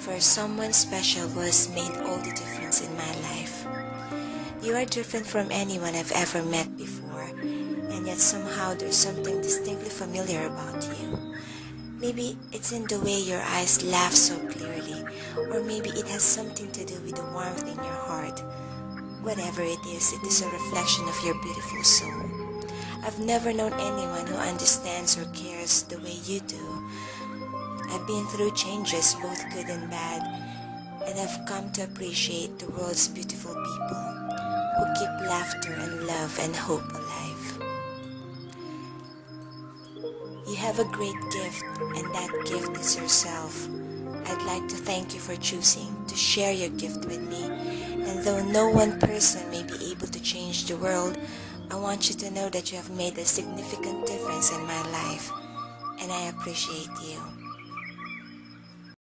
for someone special who has made all the difference in my life. You are different from anyone I've ever met before, and yet somehow there's something distinctly familiar about you. Maybe it's in the way your eyes laugh so clearly, or maybe it has something to do with the warmth in your heart. Whatever it is a reflection of your beautiful soul. I've never known anyone who understands or cares the way you do. I've been through changes, both good and bad, and I've come to appreciate the world's beautiful people who keep laughter and love and hope alive. You have a great gift, and that gift is yourself. I'd like to thank you for choosing to share your gift with me, and though no one person may be able to change the world, I want you to know that you have made a significant difference in my life, and I appreciate you.